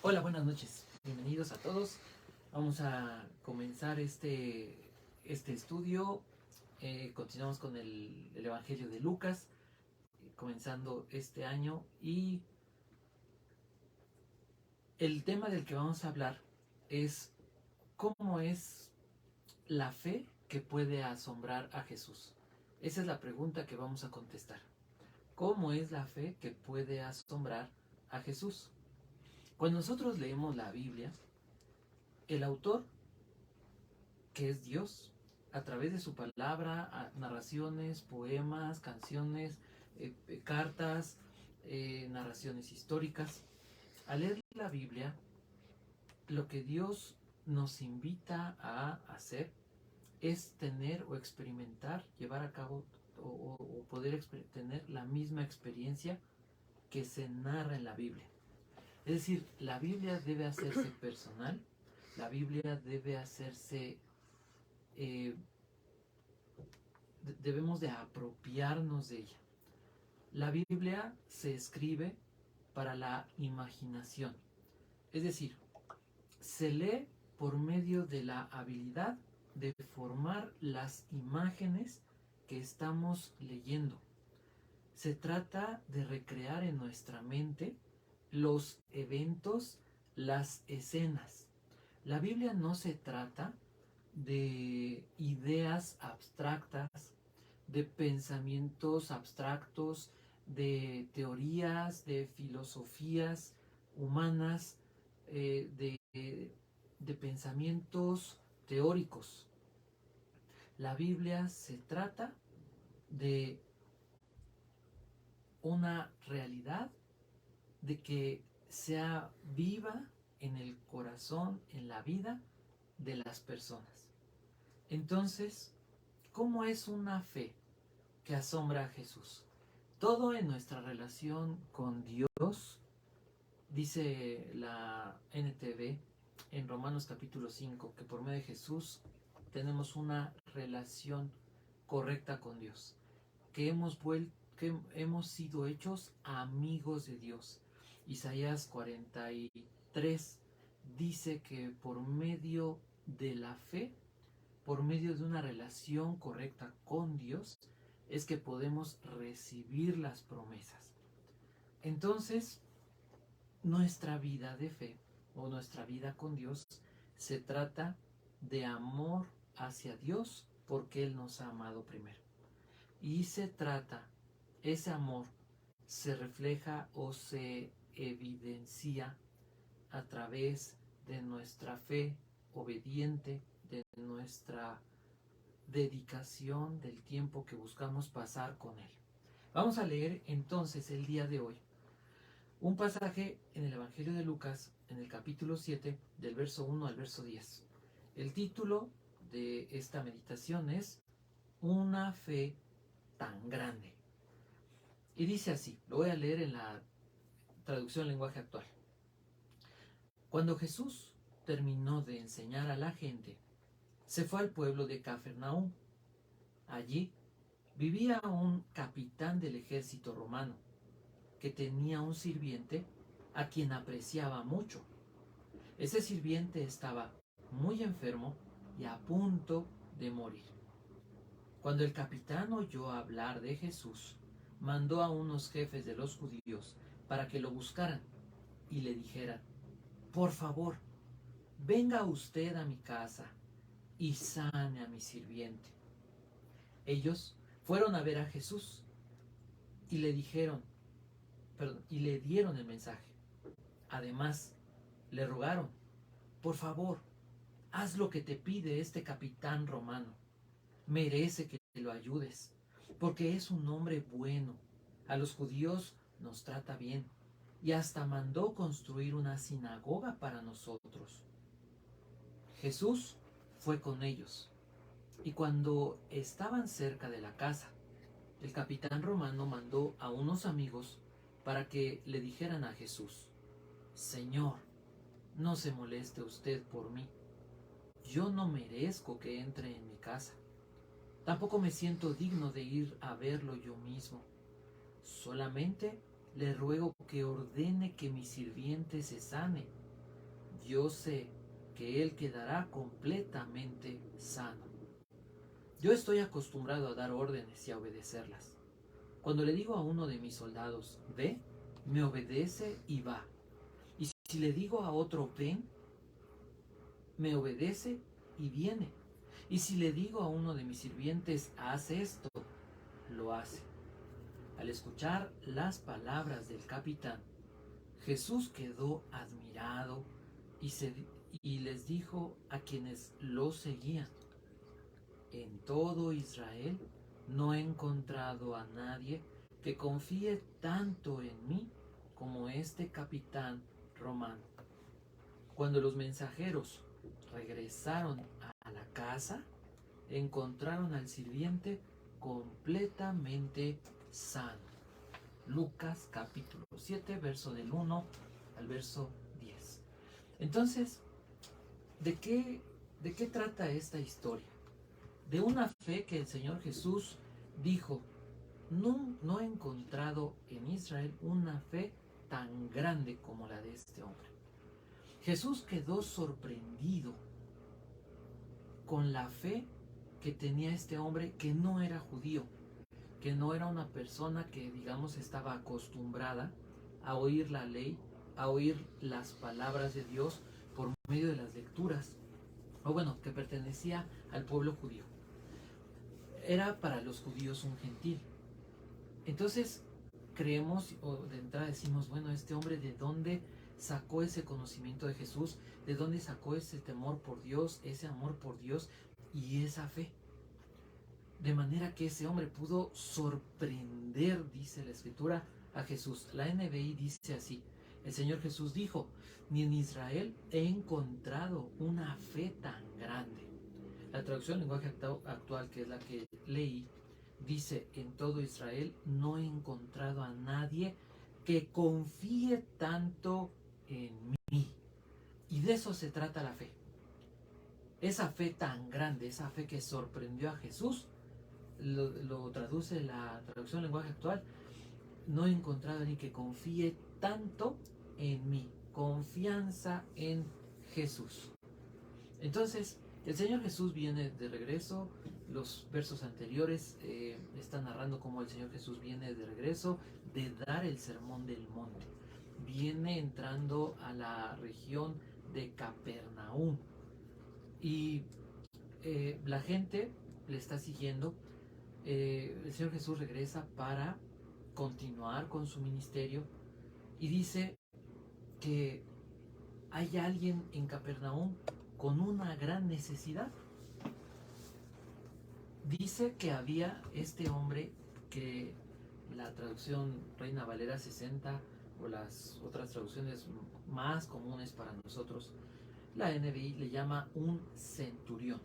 Hola, buenas noches. Bienvenidos a todos. Vamos a comenzar este estudio. Continuamos con el Evangelio de Lucas, comenzando este año. Y el tema del que vamos a hablar es cómo es la fe que puede asombrar a Jesús. Esa es la pregunta que vamos a contestar. ¿Cómo es la fe que puede asombrar a Jesús? Cuando nosotros leemos la Biblia, el autor, que es Dios, a través de su palabra, narraciones, poemas, canciones, cartas, narraciones históricas. Al leer la Biblia, lo que Dios nos invita a hacer es tener o experimentar, llevar a cabo o poder tener la misma experiencia que se narra en la Biblia. Es decir, la Biblia debe hacerse personal, la Biblia debe hacerse debemos de apropiarnos de ella. La Biblia se escribe para la imaginación, es decir, se lee por medio de la habilidad de formar las imágenes que estamos leyendo. Se trata de recrear en nuestra mente los eventos, las escenas. La Biblia no se trata de ideas abstractas, de pensamientos abstractos, de teorías, de filosofías humanas, de pensamientos teóricos. La Biblia se trata de una realidad, de que sea viva en el corazón, en la vida de las personas. Entonces, ¿cómo es una fe que asombra a Jesús? Todo en nuestra relación con Dios, dice la NTV en Romanos capítulo 5, que por medio de Jesús tenemos una relación correcta con Dios, que hemos sido hechos amigos de Dios. Isaías 43 dice que por medio de la fe, por medio de una relación correcta con Dios, es que podemos recibir las promesas. Entonces, nuestra vida de fe o nuestra vida con Dios se trata de amor hacia Dios porque Él nos ha amado primero. Y se trata, ese amor se refleja o se evidencia a través de nuestra fe obediente, de nuestra dedicación, del tiempo que buscamos pasar con Él. Vamos a leer entonces el día de hoy un pasaje en el Evangelio de Lucas, en el capítulo 7, del verso 1 al verso 10. El título de esta meditación es Una fe tan grande. Y dice así, lo voy a leer en la traducción lenguaje actual. Cuando Jesús terminó de enseñar a la gente, se fue al pueblo de Cafarnaúm. Allí vivía un capitán del ejército romano que tenía un sirviente a quien apreciaba mucho. Ese sirviente estaba muy enfermo y a punto de morir. Cuando el capitán oyó hablar de Jesús, mandó a unos jefes de los judíos para que lo buscaran y le dijeran: por favor, venga usted a mi casa y sane a mi sirviente. Ellos fueron a ver a Jesús y le dieron el mensaje. Además, le rogaron: por favor, haz lo que te pide este capitán romano. Merece que lo ayudes, porque es un hombre bueno. A los judíos nos trata bien y hasta mandó construir una sinagoga para nosotros. Jesús fue con ellos, y cuando estaban cerca de la casa, el capitán romano mandó a unos amigos para que le dijeran a Jesús: Señor, no se moleste usted por mí. Yo no merezco que entre en mi casa. Tampoco me siento digno de ir a verlo yo mismo. Solamente le ruego que ordene que mi sirviente se sane. yo sé que él quedará completamente sano. Yo estoy acostumbrado a dar órdenes y a obedecerlas. Cuando le digo a uno de mis soldados, ve, me obedece y va. Y si le digo a otro, ven, me obedece y viene. Y si le digo a uno de mis sirvientes, haz esto, lo hace. Al escuchar las palabras del capitán, Jesús quedó admirado y les dijo a quienes lo seguían, en todo Israel no he encontrado a nadie que confíe tanto en mí como este capitán romano. Cuando los mensajeros regresaron a la casa, encontraron al sirviente completamente sano. Lucas capítulo 7, verso del 1 al verso 10. Entonces, ¿de qué trata esta historia? De una fe que el Señor Jesús dijo, no he encontrado en Israel una fe tan grande como la de este hombre. Jesús quedó sorprendido con la fe que tenía este hombre que no era judío, que no era una persona que, digamos, estaba acostumbrada a oír la ley, a oír las palabras de Dios por medio de las lecturas, o bueno, que pertenecía al pueblo judío. Era para los judíos un gentil. Entonces creemos, o de entrada decimos, bueno, este hombre, ¿de dónde sacó ese conocimiento de Jesús? ¿De dónde sacó ese temor por Dios, ese amor por Dios y esa fe? De manera que ese hombre pudo sorprender, dice la Escritura, a Jesús. La NBI dice así: el Señor Jesús dijo, ni en Israel he encontrado una fe tan grande. La traducción lenguaje actual, que es la que leí, dice, en todo Israel no he encontrado a nadie que confíe tanto en mí. Y de eso se trata la fe. Esa fe tan grande, esa fe que sorprendió a Jesús, lo traduce la traducción lenguaje actual, no he encontrado a nadie que confíe tanto en mí. Confianza en Jesús. Entonces, el Señor Jesús viene de regreso. Los versos anteriores están narrando cómo el Señor Jesús viene de regreso de dar el sermón del monte. Viene entrando a la región de Capernaum. Y la gente le está siguiendo. El Señor Jesús regresa para continuar con su ministerio. Y dice que hay alguien en Capernaum con una gran necesidad. Dice que había este hombre que la traducción Reina Valera 60 o las otras traducciones más comunes para nosotros, la NBI le llama un centurión.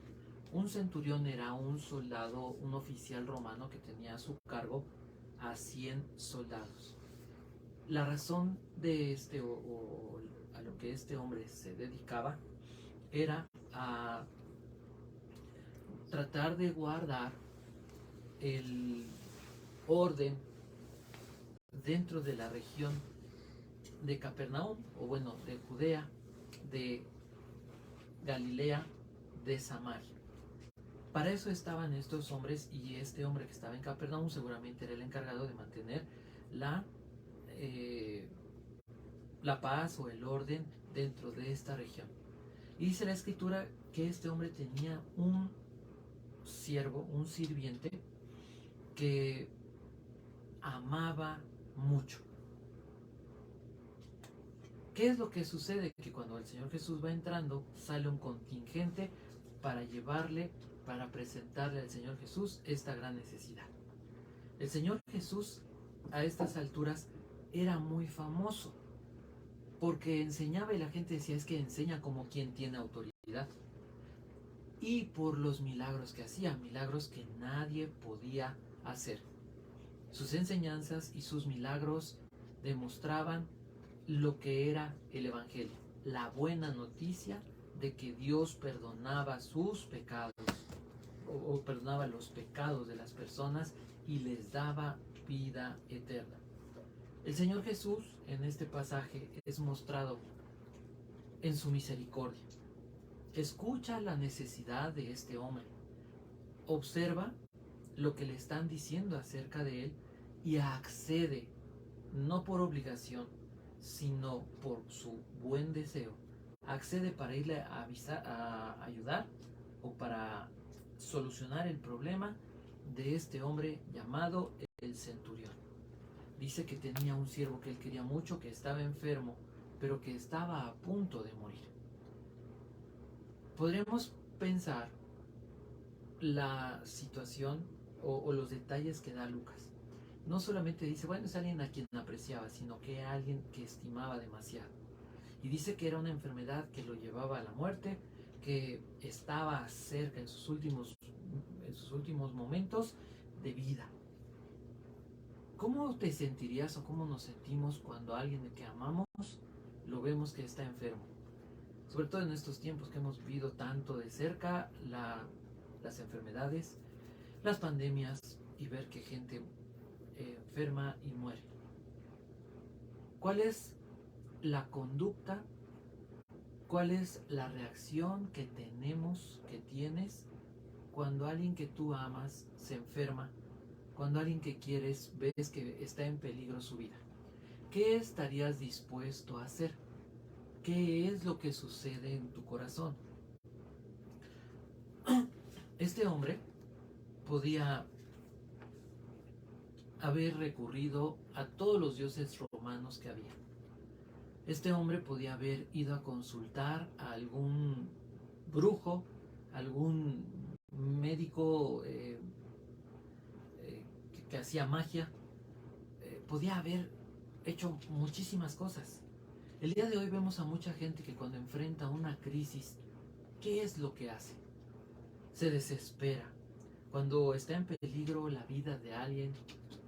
Un centurión era un soldado, un oficial romano que tenía a su cargo a 100 soldados. La razón de este o a lo que este hombre se dedicaba era a tratar de guardar el orden dentro de la región de Capernaum, o bueno, de Judea, de Galilea, de Samaria. Para eso estaban estos hombres, y este hombre que estaba en Capernaum seguramente era el encargado de mantener la paz o el orden dentro de esta región. Y dice la Escritura que este hombre tenía un siervo, un sirviente, que amaba mucho. ¿Qué es lo que sucede? Que cuando el Señor Jesús va entrando, sale un contingente para llevarle, para presentarle al Señor Jesús esta gran necesidad. El Señor Jesús a estas alturas era muy famoso porque enseñaba y la gente decía, es que enseña como quien tiene autoridad. Y por los milagros que hacía, milagros que nadie podía hacer. Sus enseñanzas y sus milagros demostraban lo que era el Evangelio, la buena noticia de que Dios perdonaba sus pecados o perdonaba los pecados de las personas y les daba vida eterna. El Señor Jesús en este pasaje es mostrado en su misericordia. Escucha la necesidad de este hombre. Observa lo que le están diciendo acerca de él y accede, no por obligación, sino por su buen deseo. Accede para irle a avisar, a ayudar o para solucionar el problema de este hombre llamado el centurión. Dice que tenía un siervo que él quería mucho, que estaba enfermo, pero que estaba a punto de morir. Podremos pensar la situación o los detalles que da Lucas. No solamente dice, bueno, es alguien a quien apreciaba, sino que es alguien que estimaba demasiado. Y dice que era una enfermedad que lo llevaba a la muerte, que estaba cerca en sus últimos momentos de vida. ¿Cómo te sentirías o cómo nos sentimos cuando alguien que amamos lo vemos que está enfermo? Sobre todo en estos tiempos que hemos vivido tanto de cerca las enfermedades, las pandemias y ver que gente enferma y muere. ¿Cuál es la conducta? ¿Cuál es la reacción que tienes cuando alguien que tú amas se enferma? Cuando alguien que quieres ves que está en peligro su vida. ¿Qué estarías dispuesto a hacer? ¿Qué es lo que sucede en tu corazón? Este hombre podía haber recurrido a todos los dioses romanos que había. Este hombre podía haber ido a consultar a algún brujo, algún médico que hacía magia. Podía haber hecho muchísimas cosas. El día de hoy vemos a mucha gente que cuando enfrenta una crisis, ¿qué es lo que hace? Se desespera. Cuando está en peligro la vida de alguien,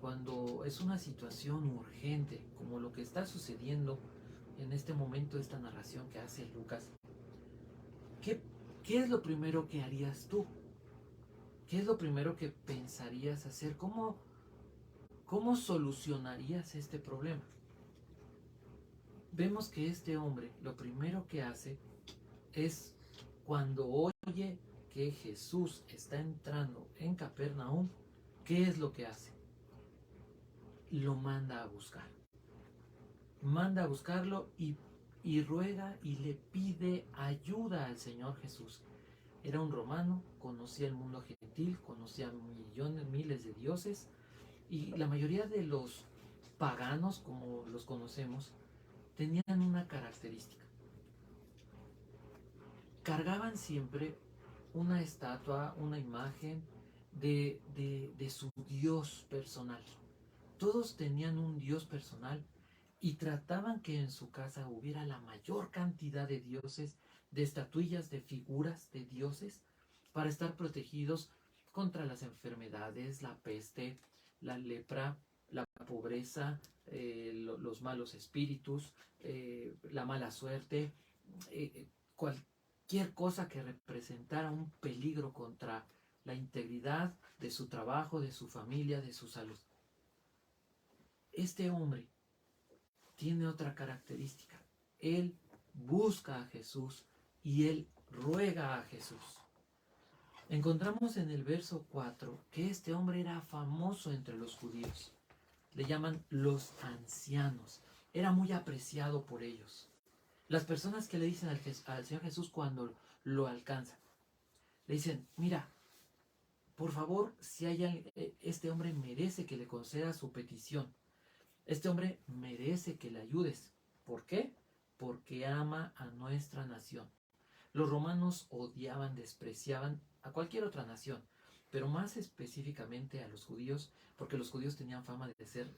cuando es una situación urgente, como lo que está sucediendo en este momento, esta narración que hace Lucas, ¿qué es lo primero que harías tú? ¿Qué es lo primero que pensarías hacer? ¿Cómo solucionarías este problema? Vemos que este hombre lo primero que hace es, cuando oye que Jesús está entrando en Capernaum, ¿qué es lo que hace? Lo manda a buscar. Manda a buscarlo y ruega y le pide ayuda al Señor Jesús. Era un romano, conocía el mundo gentil, conocía miles de dioses, y la mayoría de los paganos, como los conocemos, tenían una característica. Cargaban siempre una estatua, una imagen de su dios personal. Todos tenían un dios personal y trataban que en su casa hubiera la mayor cantidad de dioses, de estatuillas, de figuras de dioses, para estar protegidos contra las enfermedades, la peste, la lepra, la pobreza, los malos espíritus, la mala suerte, cualquier cosa que representara un peligro contra la integridad de su trabajo, de su familia, de su salud. Este hombre tiene otra característica. Él busca a Jesús y él ruega a Jesús. Encontramos en el verso 4 que este hombre era famoso entre los judíos. Le llaman los ancianos. Era muy apreciado por ellos. Las personas que le dicen al Señor Jesús cuando lo alcanzan, le dicen, mira, por favor, si hay este hombre merece que le conceda su petición. Este hombre merece que le ayudes. ¿Por qué? Porque ama a nuestra nación. Los romanos odiaban, despreciaban a cualquier otra nación, pero más específicamente a los judíos, porque los judíos tenían fama de ser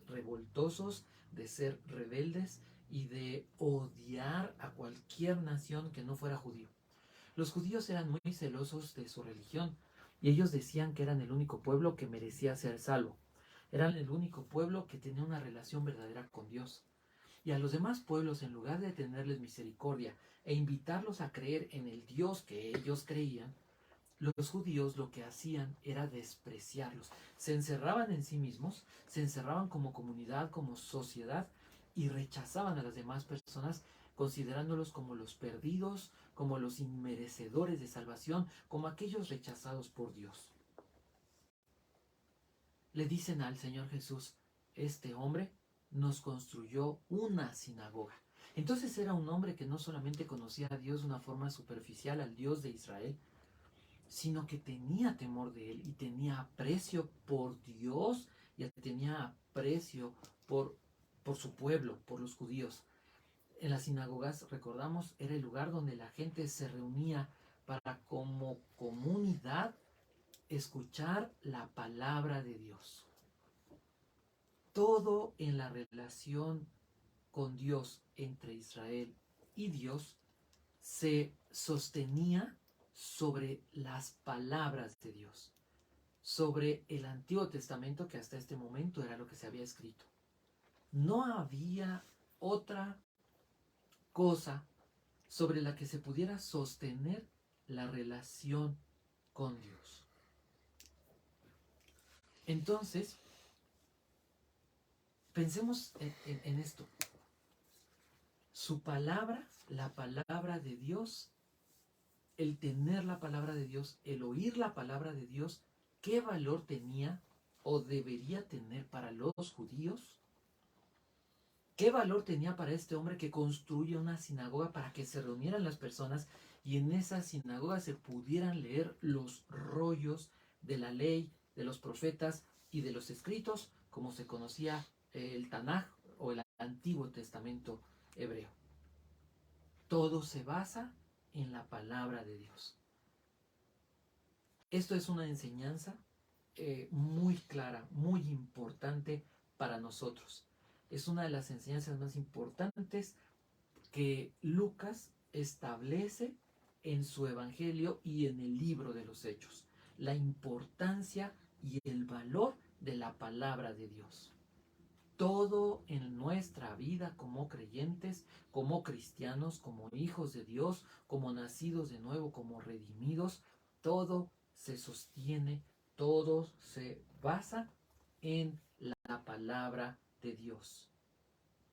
revoltosos, de ser rebeldes y de odiar a cualquier nación que no fuera judío. Los judíos eran muy celosos de su religión y ellos decían que eran el único pueblo que merecía ser salvo. Eran el único pueblo que tenía una relación verdadera con Dios. Y a los demás pueblos, en lugar de tenerles misericordia e invitarlos a creer en el Dios que ellos creían, los judíos lo que hacían era despreciarlos. Se encerraban en sí mismos, se encerraban como comunidad, como sociedad, y rechazaban a las demás personas considerándolos como los perdidos, como los inmerecedores de salvación, como aquellos rechazados por Dios. Le dicen al Señor Jesús, este hombre nos construyó una sinagoga. Entonces era un hombre que no solamente conocía a Dios de una forma superficial, al Dios de Israel, sino que tenía temor de él y tenía aprecio por Dios y tenía aprecio por su pueblo, por los judíos. En las sinagogas, recordamos, era el lugar donde la gente se reunía para como comunidad escuchar la palabra de Dios. Todo en la relación con Dios entre Israel y Dios se sostenía sobre las palabras de Dios, sobre el Antiguo Testamento, que hasta este momento era lo que se había escrito. No había otra cosa sobre la que se pudiera sostener la relación con Dios. Entonces, pensemos en esto. Su palabra, la palabra de Dios, el tener la palabra de Dios, el oír la palabra de Dios, ¿qué valor tenía o debería tener para los judíos? ¿Qué valor tenía para este hombre que construye una sinagoga para que se reunieran las personas y en esa sinagoga se pudieran leer los rollos de la ley, de los profetas y de los escritos, como se conocía el Tanaj o el Antiguo Testamento hebreo? Todo se basa en la palabra de Dios. Esto es una enseñanza muy clara, muy importante para nosotros. Es una de las enseñanzas más importantes que Lucas establece en su evangelio y en el libro de los Hechos. La importancia y el valor de la palabra de Dios. Todo en nuestra vida como creyentes, como cristianos, como hijos de Dios, como nacidos de nuevo, como redimidos, todo se sostiene, todo se basa en la palabra de Dios.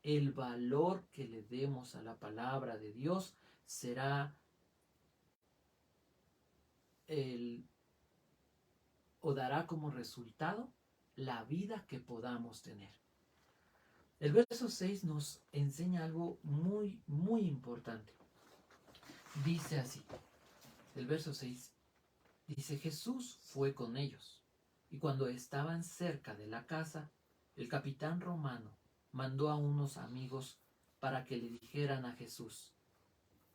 El valor que le demos a la palabra de Dios será o dará como resultado la vida que podamos tener. El verso 6 nos enseña algo muy, muy importante. Dice así, el verso 6 dice, Jesús fue con ellos, y cuando estaban cerca de la casa, el capitán romano mandó a unos amigos para que le dijeran a Jesús,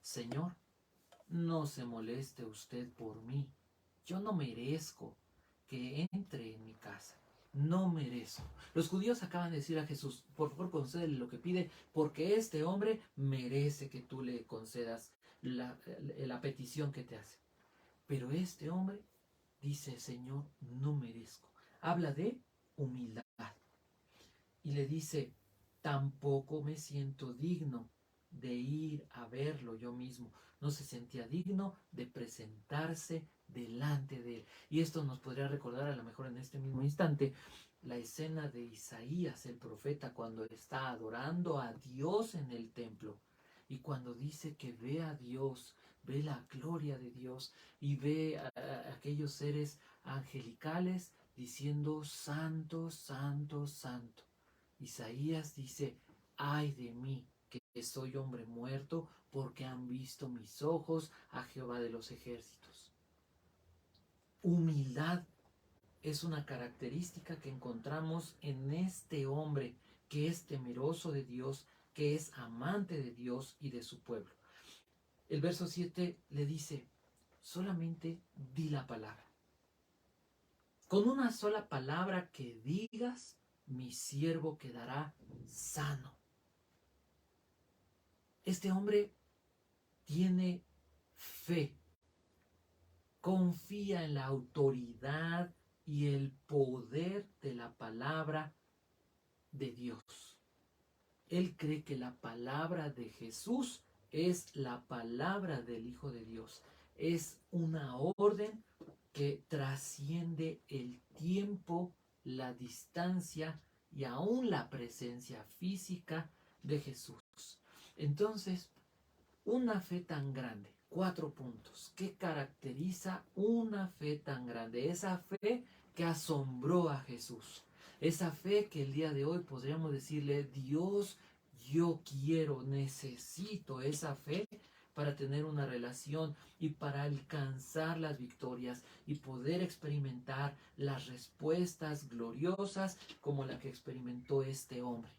Señor, no se moleste usted por mí, yo no merezco que entre en mi casa. No merezco. Los judíos acaban de decir a Jesús, por favor concédele lo que pide, porque este hombre merece que tú le concedas la petición que te hace. Pero este hombre dice, Señor, no merezco. Habla de humildad. Y le dice, tampoco me siento digno de ir a verlo yo mismo. No se sentía digno de presentarse delante de él. Y esto nos podría recordar a lo mejor en este mismo instante la escena de Isaías, el profeta, cuando está adorando a Dios en el templo. Y cuando dice que ve a Dios, ve la gloria de Dios y ve a aquellos seres angelicales diciendo, Santo, Santo, Santo. Isaías dice, ay de mí, que soy hombre muerto, porque han visto mis ojos a Jehová de los ejércitos. Humildad es una característica que encontramos en este hombre que es temeroso de Dios, que es amante de Dios y de su pueblo. El verso 7 le dice, solamente di la palabra. Con una sola palabra que digas, mi siervo quedará sano. Este hombre tiene fe, confía en la autoridad y el poder de la palabra de Dios. Él cree que la palabra de Jesús es la palabra del Hijo de Dios. Es una orden que trasciende el tiempo, la distancia y aún la presencia física de Jesús. Entonces, Una fe tan grande. 4 puntos. ¿Qué caracteriza una fe tan grande? Esa fe que asombró a Jesús. Esa fe que el día de hoy podríamos decirle, Dios, yo quiero, necesito esa fe para tener una relación y para alcanzar las victorias y poder experimentar las respuestas gloriosas como la que experimentó este hombre.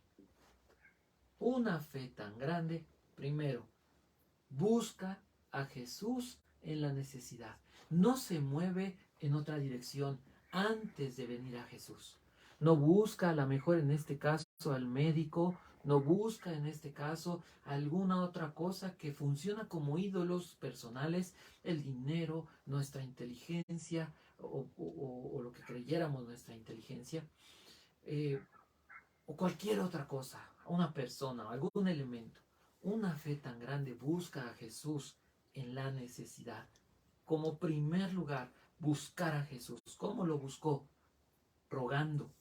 Una fe tan grande, primero, busca a Jesús en la necesidad. No se mueve en otra dirección antes de venir a Jesús. No busca, a lo mejor en este caso, al médico. No busca en este caso alguna otra cosa que funciona como ídolos personales, el dinero, nuestra inteligencia o lo que creyéramos nuestra inteligencia, o cualquier otra cosa, una persona, algún elemento. Una fe tan grande busca a Jesús en la necesidad. Como primer lugar, buscar a Jesús. ¿Cómo lo buscó? Rogando,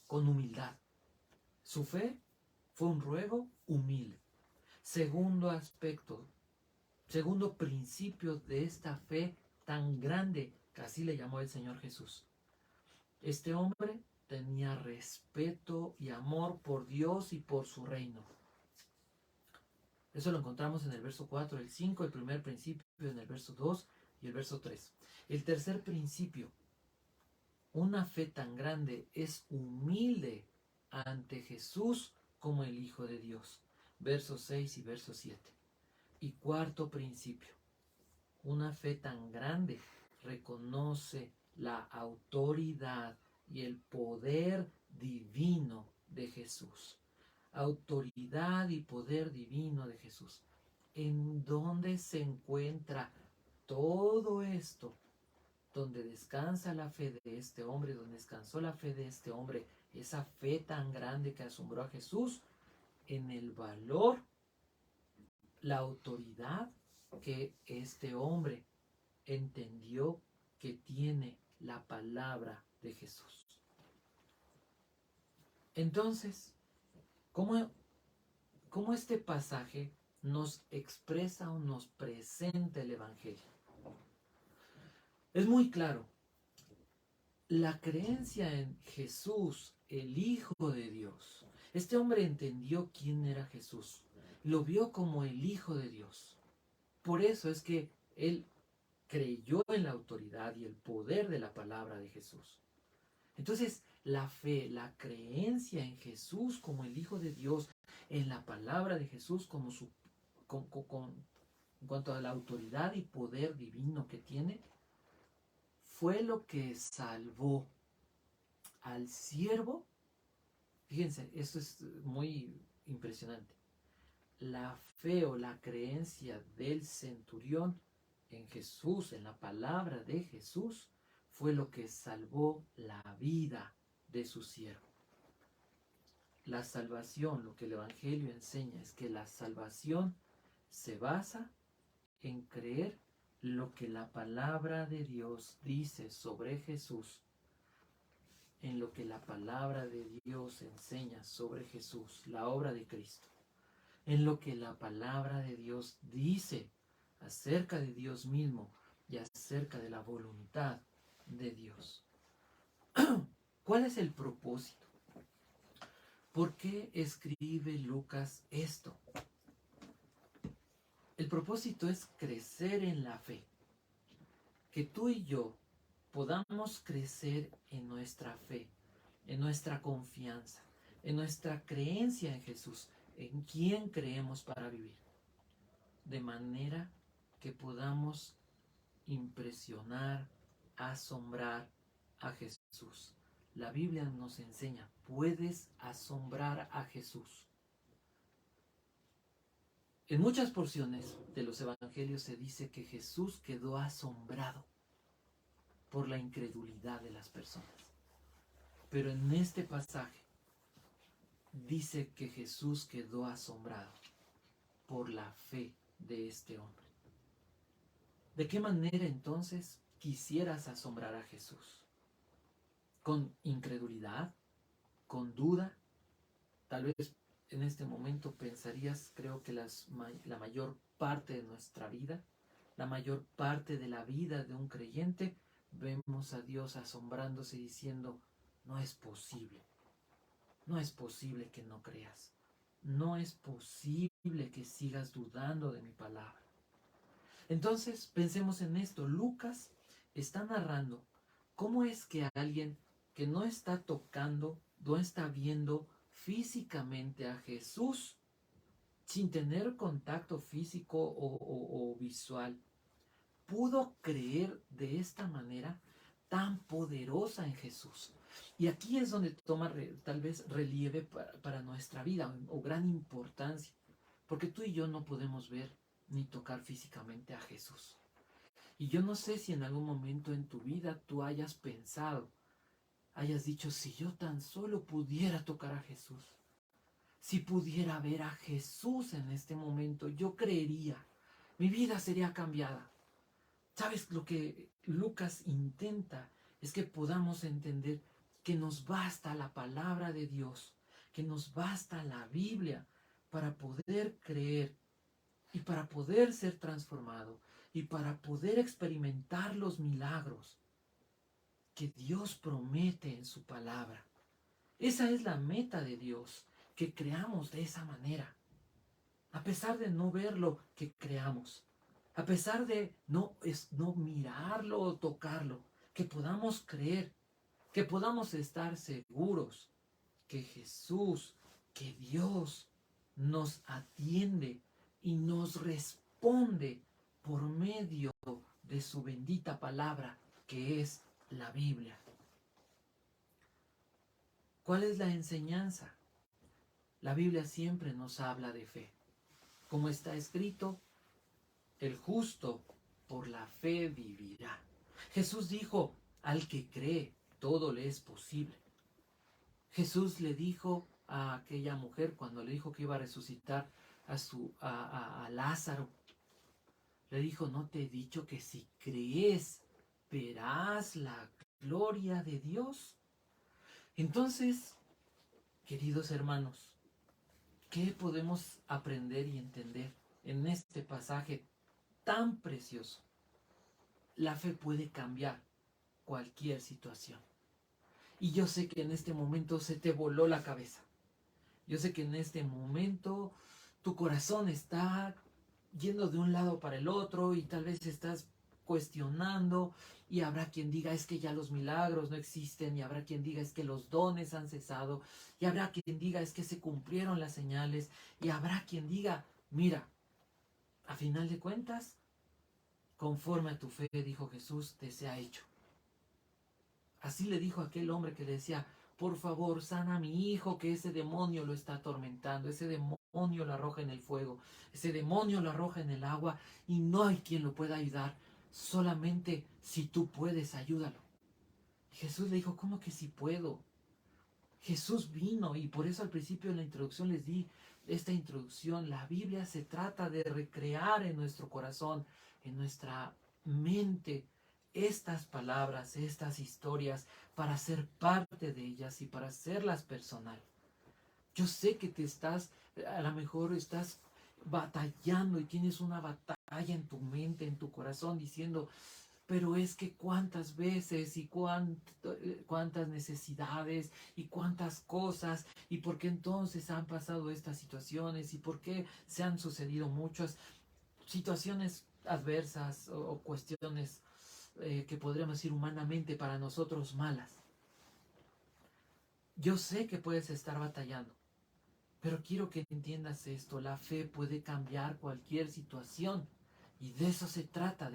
con humildad. Su fe fue un ruego humilde. Segundo aspecto, segundo principio de esta fe tan grande, que así le llamó el Señor Jesús. Este hombre tenía respeto y amor por Dios y por su reino. Eso lo encontramos en el verso 4, el 5, el primer principio en el verso 2 y el verso 3. El tercer principio, una fe tan grande es humilde ante Jesús como el Hijo de Dios. Versos 6 y verso 7. Y cuarto principio, una fe tan grande reconoce la autoridad y el poder divino de Jesús. Autoridad y poder divino de Jesús. ¿En dónde se encuentra todo esto? Donde descansa la fe de este hombre, donde descansó la fe de este hombre, esa fe tan grande que asombró a Jesús, en el valor, la autoridad que este hombre entendió que tiene la palabra de Jesús. Entonces, ¿cómo este pasaje nos expresa o nos presenta el Evangelio? Es muy claro. La creencia en Jesús, el Hijo de Dios. Este hombre entendió quién era Jesús. Lo vio como el Hijo de Dios. Por eso es que él creyó en la autoridad y el poder de la palabra de Jesús. Entonces, la fe, la creencia en Jesús como el Hijo de Dios, en la palabra de Jesús como en cuanto a la autoridad y poder divino que tiene, fue lo que salvó al siervo. Fíjense, esto es muy impresionante. La fe o la creencia del centurión en Jesús, en la palabra de Jesús, fue lo que salvó la vida de su siervo. La salvación, lo que el Evangelio enseña es que la salvación se basa en creer lo que la palabra de Dios dice sobre Jesús, en lo que la palabra de Dios enseña sobre Jesús, la obra de Cristo, en lo que la palabra de Dios dice acerca de Dios mismo y acerca de la voluntad de Dios. ¿Cuál es el propósito? ¿Por qué escribe Lucas esto? El propósito es crecer en la fe. Que tú y yo podamos crecer en nuestra fe, en nuestra confianza, en nuestra creencia en Jesús, en quién creemos para vivir. De manera que podamos impresionar, asombrar a Jesús. La Biblia nos enseña, puedes asombrar a Jesús. En muchas porciones de los evangelios se dice que Jesús quedó asombrado por la incredulidad de las personas. Pero en este pasaje dice que Jesús quedó asombrado por la fe de este hombre. ¿De qué manera entonces quisieras asombrar a Jesús? ¿Con incredulidad? ¿Con duda? Tal vez en este momento pensarías, creo que la mayor parte de nuestra vida, la mayor parte de la vida de un creyente, vemos a Dios asombrándose y diciendo, no es posible, no es posible que no creas, no es posible que sigas dudando de mi palabra. Entonces pensemos en esto, Lucas está narrando cómo es que alguien que no está tocando, no está viendo físicamente a Jesús, sin tener contacto físico o visual, pudo creer de esta manera tan poderosa en Jesús. Y aquí es donde toma tal vez relieve para nuestra vida o gran importancia, porque tú y yo no podemos ver ni tocar físicamente a Jesús. Y yo no sé si en algún momento en tu vida tú hayas pensado, hayas dicho, si yo tan solo pudiera tocar a Jesús, si pudiera ver a Jesús en este momento, yo creería, mi vida sería cambiada. ¿Sabes? Lo que Lucas intenta es que podamos entender que nos basta la palabra de Dios, que nos basta la Biblia para poder creer y para poder ser transformado y para poder experimentar los milagros que Dios promete en su palabra. Esa es la meta de Dios, que creamos de esa manera. A pesar de no verlo, que creamos. A pesar de no mirarlo o tocarlo, que podamos creer, que podamos estar seguros que Jesús, que Dios nos atiende y nos responde por medio de su bendita palabra, que es la Biblia. ¿Cuál es la enseñanza? La Biblia siempre nos habla de fe. Como está escrito, el justo por la fe vivirá. Jesús dijo, al que cree, todo le es posible. Jesús le dijo a aquella mujer cuando le dijo que iba a resucitar a Lázaro, le dijo, ¿no te he dicho que si crees verás la gloria de Dios? Entonces, queridos hermanos, ¿qué podemos aprender y entender en este pasaje tan precioso? La fe puede cambiar cualquier situación. Y yo sé que en este momento se te voló la cabeza. Yo sé que en este momento tu corazón está yendo de un lado para el otro y tal vez estás cuestionando y habrá quien diga es que ya los milagros no existen y habrá quien diga es que los dones han cesado y habrá quien diga es que se cumplieron las señales y habrá quien diga, mira, a final de cuentas, conforme a tu fe, dijo Jesús, te sea hecho. Así le dijo a aquel hombre que le decía, por favor, sana a mi hijo, que ese demonio lo está atormentando, ese demonio lo arroja en el fuego, ese demonio lo arroja en el agua y no hay quien lo pueda ayudar, solamente si tú puedes, ayúdalo. Y Jesús le dijo, ¿cómo que si puedo? Jesús vino y por eso al principio en la introducción les di esta introducción. La Biblia se trata de recrear en nuestro corazón, en nuestra mente, estas palabras, estas historias, para ser parte de ellas y para hacerlas personal. Yo sé que a lo mejor estás batallando y tienes una batalla en tu mente, en tu corazón, diciendo, pero es que cuántas veces y cuántas necesidades y cuántas cosas y por qué entonces han pasado estas situaciones y por qué se han sucedido muchas situaciones adversas o cuestiones que podríamos decir humanamente para nosotros malas. Yo sé que puedes estar batallando, pero quiero que entiendas esto, la fe puede cambiar cualquier situación. Y de eso se trata,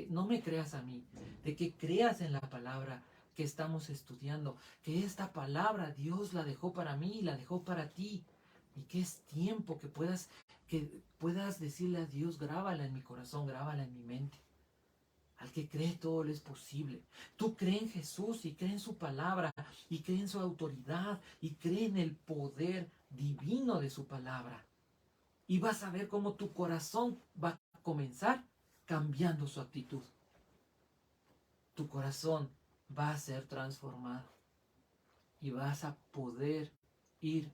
no me creas a mí, de que creas en la palabra que estamos estudiando, que esta palabra Dios la dejó para mí y la dejó para ti. Y que es tiempo que puedas decirle a Dios, grábala en mi corazón, grábala en mi mente. Al que cree todo le es posible. Tú cree en Jesús y cree en su palabra y cree en su autoridad y cree en el poder divino de su palabra. Y vas a ver cómo tu corazón va a comenzar cambiando su actitud. Tu corazón va a ser transformado y vas a poder ir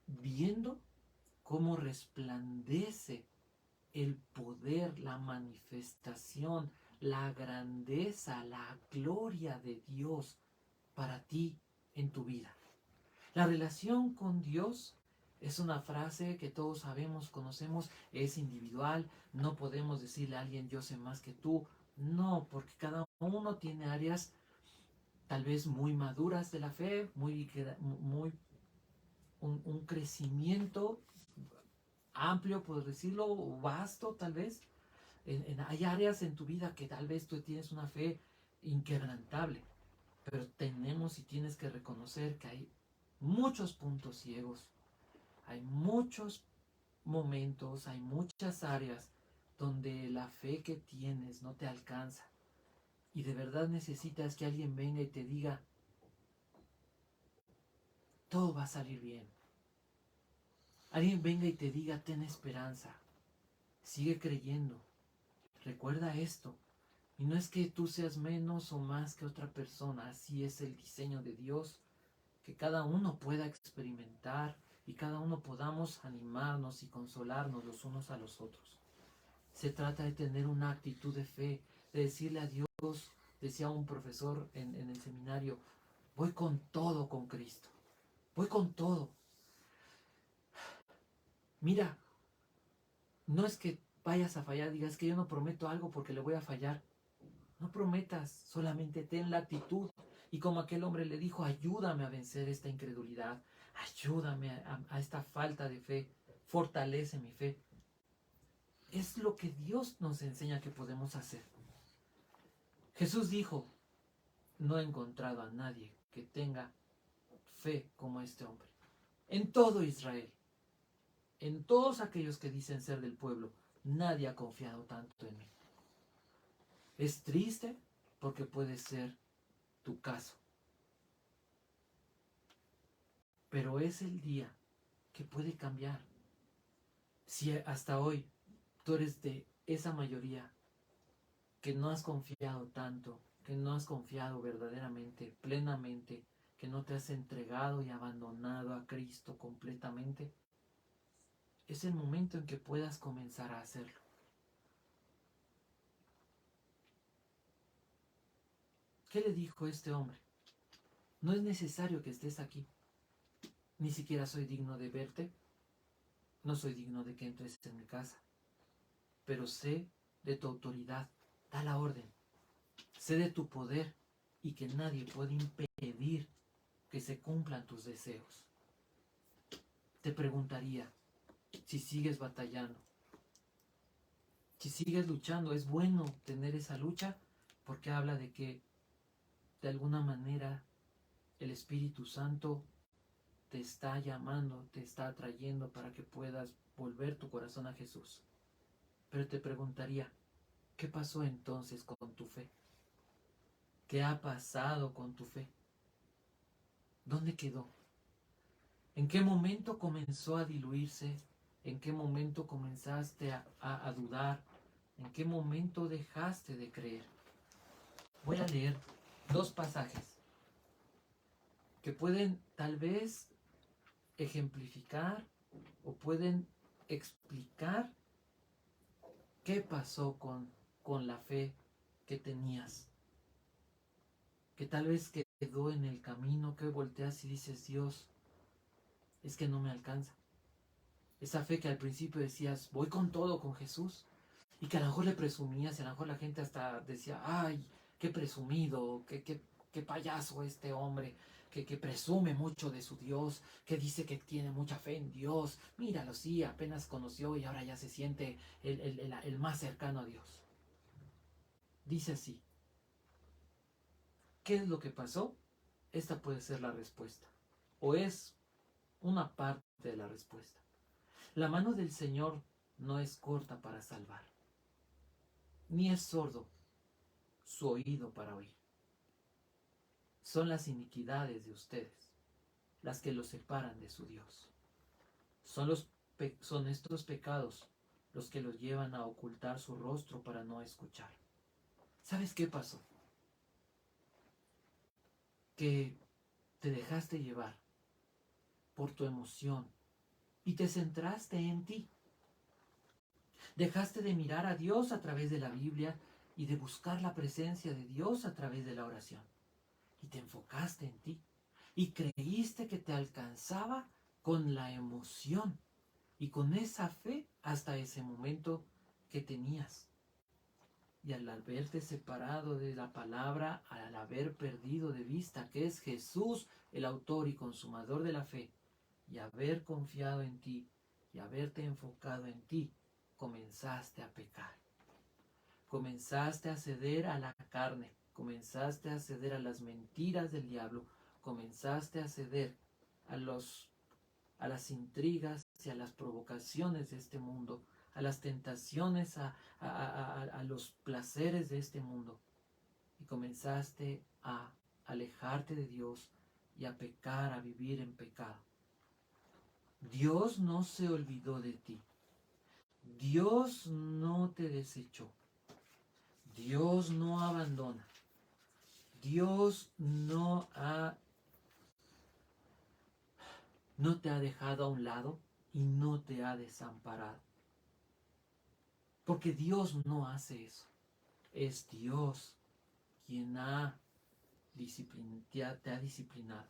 viendo cómo resplandece el poder, la manifestación, la grandeza, la gloria de Dios para ti en tu vida. La relación con Dios es una frase que todos sabemos, conocemos, es individual, no podemos decirle a alguien yo sé más que tú, no, porque cada uno tiene áreas tal vez muy maduras de la fe, muy un crecimiento amplio, por decirlo, o vasto tal vez. Hay áreas en tu vida que tal vez tú tienes una fe inquebrantable, pero tenemos y tienes que reconocer que hay muchos puntos ciegos, hay muchos momentos, hay muchas áreas donde la fe que tienes no te alcanza y de verdad necesitas que alguien venga y te diga, todo va a salir bien. Alguien venga y te diga, ten esperanza, sigue creyendo, recuerda esto. Y no es que tú seas menos o más que otra persona, así es el diseño de Dios, que cada uno pueda experimentar y cada uno podamos animarnos y consolarnos los unos a los otros. Se trata de tener una actitud de fe, de decirle a Dios, decía un profesor en el seminario, voy con todo con Cristo, voy con todo. Mira, no es que vayas a fallar, digas que yo no prometo algo porque le voy a fallar. No prometas, solamente ten la actitud. Y como aquel hombre le dijo, ayúdame a vencer esta incredulidad, ayúdame a esta falta de fe, fortalece mi fe. Es lo que Dios nos enseña que podemos hacer. Jesús dijo, no he encontrado a nadie que tenga fe como este hombre. En todo Israel, en todos aquellos que dicen ser del pueblo, nadie ha confiado tanto en mí. Es triste porque puede ser tu caso. Pero es el día que puede cambiar. Si hasta hoy tú eres de esa mayoría que no has confiado tanto, que no has confiado verdaderamente, plenamente, que no te has entregado y abandonado a Cristo completamente, es el momento en que puedas comenzar a hacerlo. ¿Qué le dijo este hombre? No es necesario que estés aquí. Ni siquiera soy digno de verte. No soy digno de que entres en mi casa. Pero sé de tu autoridad. Da la orden. Sé de tu poder y que nadie puede impedir que se cumplan tus deseos. Te preguntaría, si sigues batallando, si sigues luchando, es bueno tener esa lucha porque habla de que de alguna manera el Espíritu Santo te está llamando, te está atrayendo para que puedas volver tu corazón a Jesús. Pero te preguntaría, ¿qué pasó entonces con tu fe? ¿Qué ha pasado con tu fe? ¿Dónde quedó? ¿En qué momento comenzó a diluirse? ¿En qué momento comenzaste a dudar? ¿En qué momento dejaste de creer? Voy a leer dos pasajes que pueden tal vez ejemplificar o pueden explicar qué pasó con la fe que tenías. Que tal vez quedó en el camino, que volteas y dices, Dios, es que no me alcanza. Esa fe que al principio decías, voy con todo con Jesús. Y que a lo mejor le presumías y a lo mejor la gente hasta decía, ay, qué presumido, qué payaso este hombre, que presume mucho de su Dios, que dice que tiene mucha fe en Dios. Míralo, sí, apenas conoció y ahora ya se siente el más cercano a Dios. Dice así, ¿qué es lo que pasó? Esta puede ser la respuesta. O es una parte de la respuesta. La mano del Señor no es corta para salvar, ni es sordo su oído para oír. Son las iniquidades de ustedes las que los separan de su Dios. Son estos pecados los que los llevan a ocultar su rostro para no escuchar. ¿Sabes qué pasó? Que te dejaste llevar por tu emoción, y te centraste en ti. Dejaste de mirar a Dios a través de la Biblia y de buscar la presencia de Dios a través de la oración. Y te enfocaste en ti. Y creíste que te alcanzaba con la emoción y con esa fe hasta ese momento que tenías. Y al haberte separado de la palabra, al haber perdido de vista que es Jesús el autor y consumador de la fe, y haber confiado en ti y haberte enfocado en ti, comenzaste a pecar. Comenzaste a ceder a la carne, comenzaste a ceder a las mentiras del diablo, comenzaste a ceder a las intrigas y a las provocaciones de este mundo, a las tentaciones, a los placeres de este mundo. Y comenzaste a alejarte de Dios y a pecar, a vivir en pecado. Dios no se olvidó de ti. Dios no te desechó. Dios no abandona. Dios no te ha dejado a un lado y no te ha desamparado. Porque Dios no hace eso. Es Dios quien te ha disciplinado.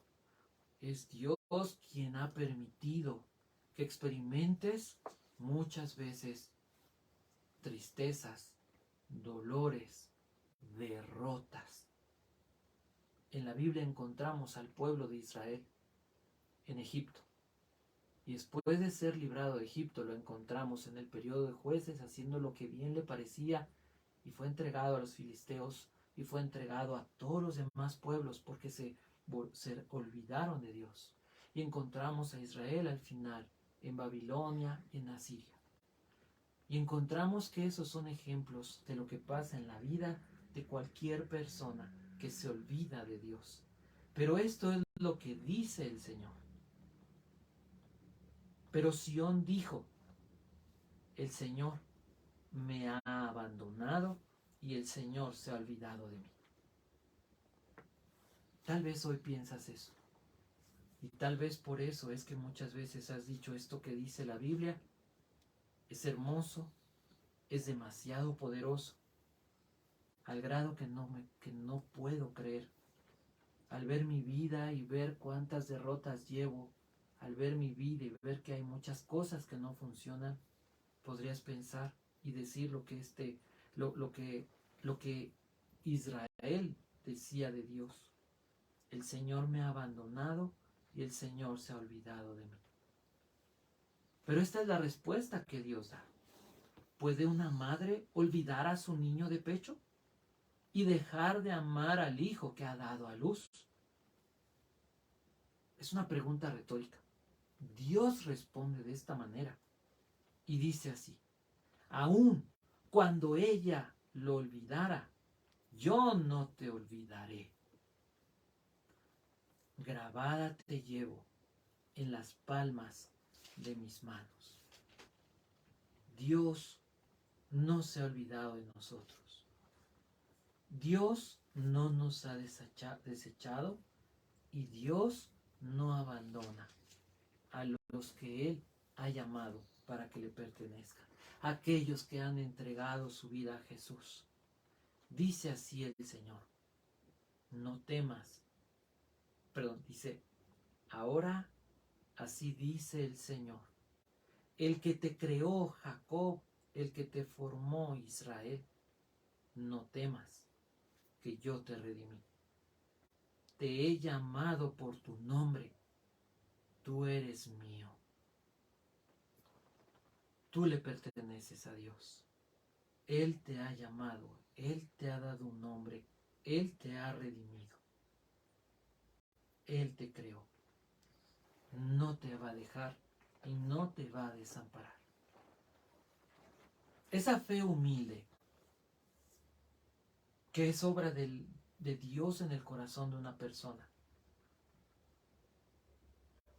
Es Dios quien ha permitido que experimentes muchas veces tristezas, dolores, derrotas. En la Biblia encontramos al pueblo de Israel en Egipto. Y después de ser librado de Egipto, lo encontramos en el periodo de jueces haciendo lo que bien le parecía, y fue entregado a los filisteos y fue entregado a todos los demás pueblos porque se olvidaron de Dios. Y encontramos a Israel al final en Babilonia y en Asiria. Y encontramos que esos son ejemplos de lo que pasa en la vida de cualquier persona que se olvida de Dios. Pero esto es lo que dice el Señor. Pero Sión dijo, el Señor me ha abandonado y el Señor se ha olvidado de mí. Tal vez hoy piensas eso. Y tal vez por eso es que muchas veces has dicho esto que dice la Biblia. Es hermoso, es demasiado poderoso, al grado que no puedo creer. Al ver mi vida y ver cuántas derrotas llevo, al ver mi vida y ver que hay muchas cosas que no funcionan, podrías pensar y decir lo que Israel decía de Dios. El Señor me ha abandonado y el Señor se ha olvidado de mí. Pero esta es la respuesta que Dios da. ¿Puede una madre olvidar a su niño de pecho y dejar de amar al hijo que ha dado a luz? Es una pregunta retórica. Dios responde de esta manera y dice así: aun cuando ella lo olvidara, yo no te olvidaré. Grabada te llevo en las palmas de mis manos. Dios no se ha olvidado de nosotros. Dios no nos ha desechado y Dios no abandona a los que Él ha llamado para que le pertenezcan, aquellos que han entregado su vida a Jesús. Dice así el Señor: no temas. Dice: ahora así dice el Señor, el que te creó, Jacob, el que te formó, Israel. No temas, que yo te redimí. Te he llamado por tu nombre. Tú eres mío. Tú le perteneces a Dios. Él te ha llamado, Él te ha dado un nombre, Él te ha redimido. Él te creó. No te va a dejar y no te va a desamparar. Esa fe humilde, que es obra de Dios en el corazón de una persona,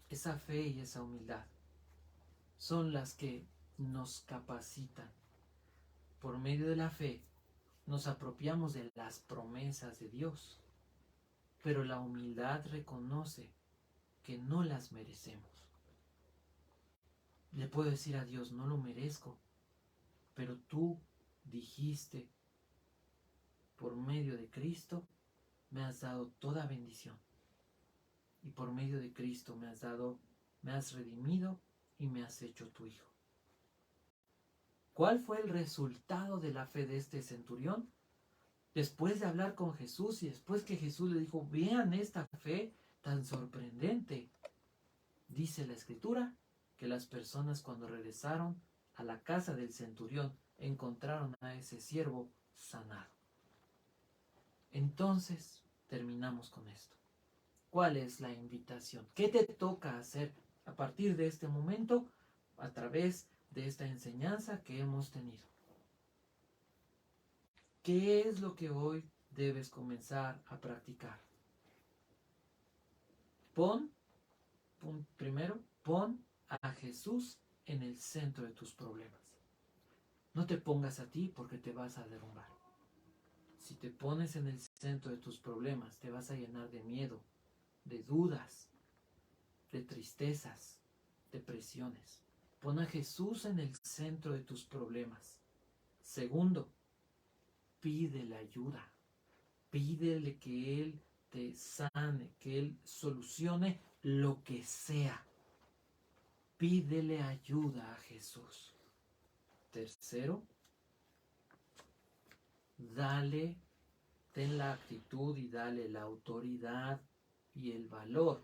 esa fe y esa humildad son las que nos capacitan. Por medio de la fe nos apropiamos de las promesas de Dios, pero la humildad reconoce que no las merecemos. Le puedo decir a Dios, no lo merezco, pero tú dijiste, por medio de Cristo, me has dado toda bendición. Y por medio de Cristo me has redimido y me has hecho tu hijo. ¿Cuál fue el resultado de la fe de este centurión? Después de hablar con Jesús y después que Jesús le dijo, vean esta fe tan sorprendente, dice la Escritura que las personas cuando regresaron a la casa del centurión encontraron a ese siervo sanado. Entonces, terminamos con esto. ¿Cuál es la invitación? ¿Qué te toca hacer a partir de este momento a través de esta enseñanza que hemos tenido? ¿Qué es lo que hoy debes comenzar a practicar? Primero, pon a Jesús en el centro de tus problemas. No te pongas a ti porque te vas a derrumbar. Si te pones en el centro de tus problemas, te vas a llenar de miedo, de dudas, de tristezas, depresiones. Pon a Jesús en el centro de tus problemas. Segundo, pídele ayuda. Pídele que Él te sane, que Él solucione lo que sea. Pídele ayuda a Jesús. Tercero, ten la actitud y dale la autoridad y el valor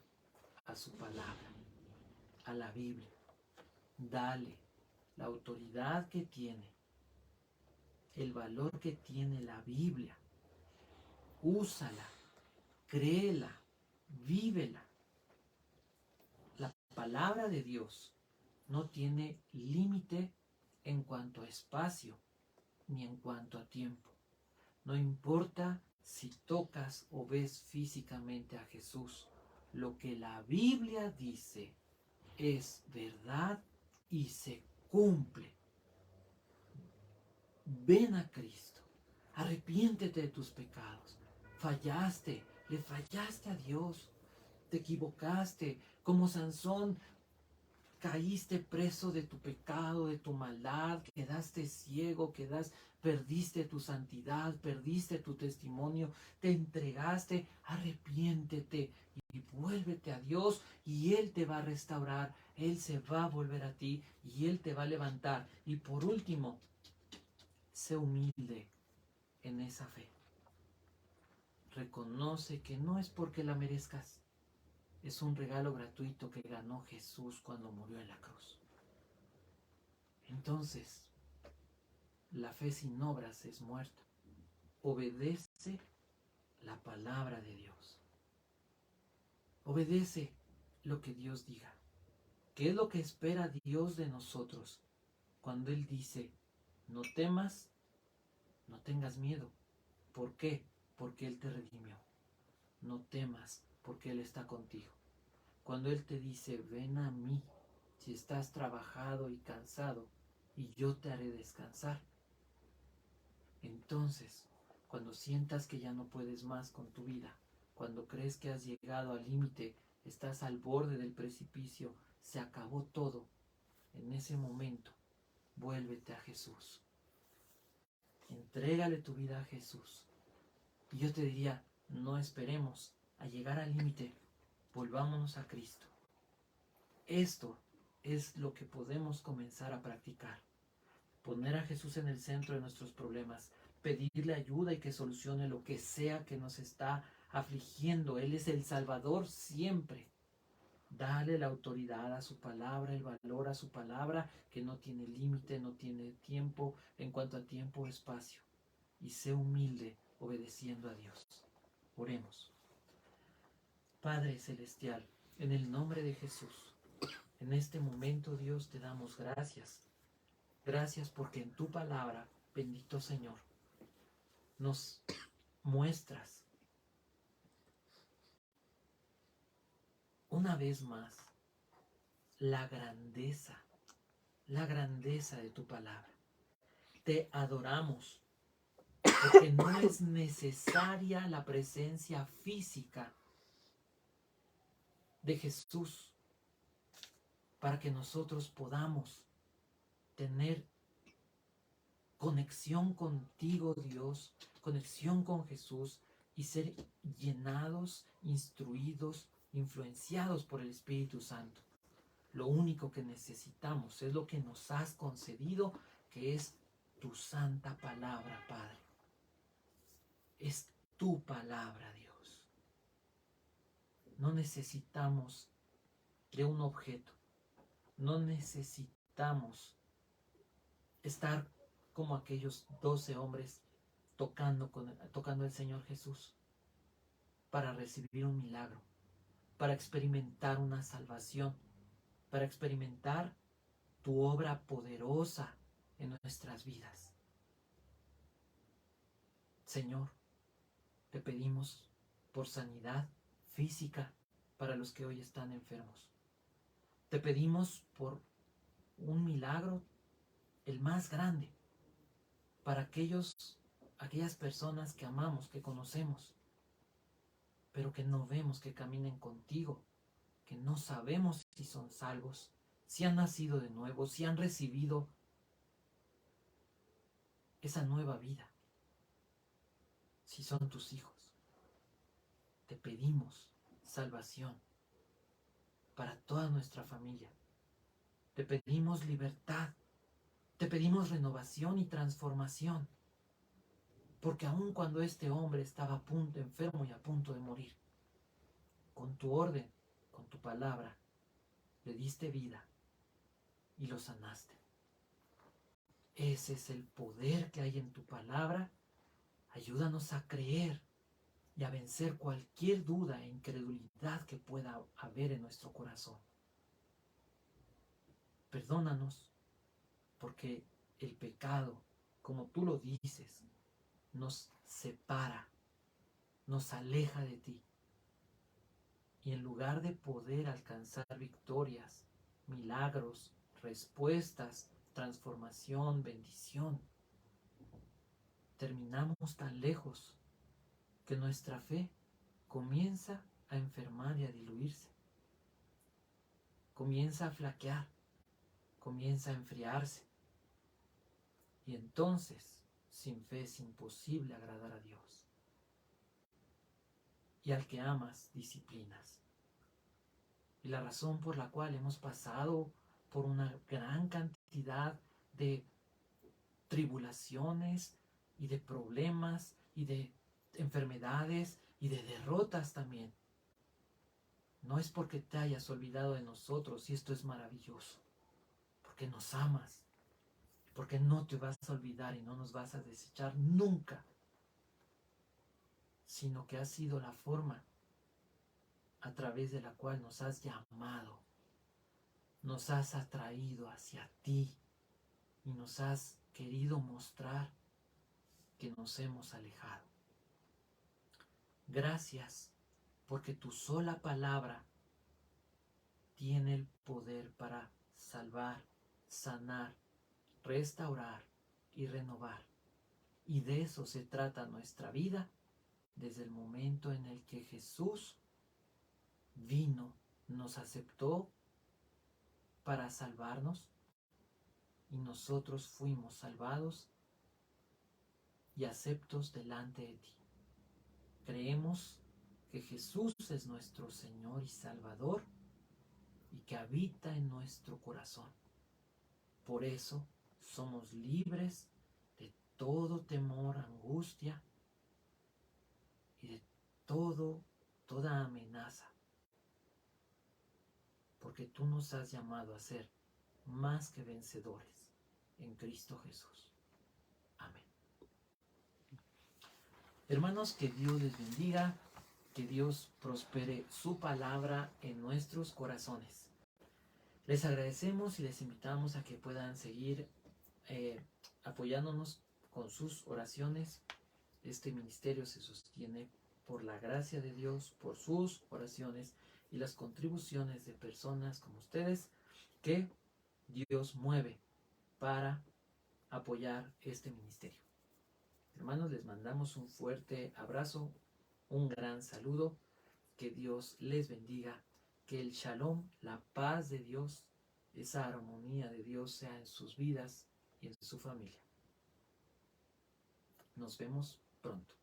a su palabra, a la Biblia. Dale la autoridad que tiene, el valor que tiene la Biblia. Úsala, créela, vívela. La palabra de Dios no tiene límite en cuanto a espacio ni en cuanto a tiempo. No importa si tocas o ves físicamente a Jesús. Lo que la Biblia dice es verdad y se cumple. Ven a Cristo. Arrepiéntete de tus pecados. Fallaste, le fallaste a Dios. Te equivocaste. Como Sansón, caíste preso de tu pecado, de tu maldad, quedaste ciego, perdiste tu santidad, perdiste tu testimonio, te entregaste, arrepiéntete y vuélvete a Dios y Él te va a restaurar, Él se va a volver a ti y Él te va a levantar. Y por último, sé humilde en esa fe. Reconoce que no es porque la merezcas. Es un regalo gratuito que ganó Jesús cuando murió en la cruz. Entonces, la fe sin obras es muerta. Obedece la palabra de Dios. Obedece lo que Dios diga. ¿Qué es lo que espera Dios de nosotros cuando Él dice, no temas, no tengas miedo? ¿Por qué? Porque Él te redimió. No temas, porque Él está contigo. Cuando Él te dice, ven a mí, si estás trabajado y cansado, y yo te haré descansar. Entonces, cuando sientas que ya no puedes más con tu vida, cuando crees que has llegado al límite, estás al borde del precipicio, se acabó todo, en ese momento, vuélvete a Jesús. Entrégale tu vida a Jesús. Y yo te diría, no esperemos a llegar al límite, volvámonos a Cristo. Esto es lo que podemos comenzar a practicar. Poner a Jesús en el centro de nuestros problemas, pedirle ayuda y que solucione lo que sea que nos está afligiendo. Él es el Salvador siempre. Dale la autoridad a su palabra, el valor a su palabra, que no tiene límite, no tiene tiempo en cuanto a tiempo o espacio. Y sé humilde obedeciendo a Dios. Oremos. Padre Celestial, en el nombre de Jesús, en este momento, Dios, te damos gracias. Gracias porque en tu palabra, bendito Señor, nos muestras una vez más la grandeza de tu palabra. Te adoramos porque no es necesaria la presencia física de Jesús para que nosotros podamos tener conexión contigo, Dios, conexión con Jesús y ser llenados, instruidos, influenciados por el Espíritu Santo. Lo único que necesitamos es lo que nos has concedido, que es tu santa palabra, Padre. Es tu palabra, Dios. No necesitamos de un objeto. No necesitamos estar como aquellos 12 hombres tocando al Señor Jesús para recibir un milagro, para experimentar una salvación, para experimentar tu obra poderosa en nuestras vidas. Señor, te pedimos por sanidad física para los que hoy están enfermos. Te pedimos por un milagro, el más grande, para aquellas personas que amamos, que conocemos, pero que no vemos que caminen contigo, que no sabemos si son salvos, si han nacido de nuevo, si han recibido esa nueva vida, si son tus hijos. Te pedimos salvación para toda nuestra familia. Te pedimos libertad. Te pedimos renovación y transformación. Porque aun cuando este hombre estaba enfermo y a punto de morir, con tu orden, con tu palabra, le diste vida y lo sanaste. Ese es el poder que hay en tu palabra. Ayúdanos a creer y a vencer cualquier duda e incredulidad que pueda haber en nuestro corazón. Perdónanos, porque el pecado, como tú lo dices, nos separa, nos aleja de ti. Y en lugar de poder alcanzar victorias, milagros, respuestas, transformación, bendición, terminamos tan lejos que nuestra fe comienza a enfermar y a diluirse. Comienza a flaquear, comienza a enfriarse. Y entonces, sin fe es imposible agradar a Dios. Y al que amas, disciplinas. Y la razón por la cual hemos pasado por una gran cantidad de tribulaciones y de problemas y de enfermedades y de derrotas también, no es porque te hayas olvidado de nosotros, y esto es maravilloso, porque nos amas, porque no te vas a olvidar y no nos vas a desechar nunca, sino que ha sido la forma a través de la cual nos has llamado, nos has atraído hacia ti y nos has querido mostrar que nos hemos alejado. Gracias, porque tu sola palabra tiene el poder para salvar, sanar, restaurar y renovar. Y de eso se trata nuestra vida desde el momento en el que Jesús vino, nos aceptó para salvarnos y nosotros fuimos salvados y aceptos delante de ti. Creemos que Jesús es nuestro Señor y Salvador y que habita en nuestro corazón. Por eso somos libres de todo temor, angustia y de toda amenaza. Porque tú nos has llamado a ser más que vencedores en Cristo Jesús. Amén. Hermanos, que Dios les bendiga, que Dios prospere su palabra en nuestros corazones. Les agradecemos y les invitamos a que puedan seguir apoyándonos con sus oraciones. Este ministerio se sostiene por la gracia de Dios, por sus oraciones y las contribuciones de personas como ustedes que Dios mueve para apoyar este ministerio. Hermanos, les mandamos un fuerte abrazo, un gran saludo, que Dios les bendiga, que el shalom, la paz de Dios, esa armonía de Dios sea en sus vidas y en su familia. Nos vemos pronto.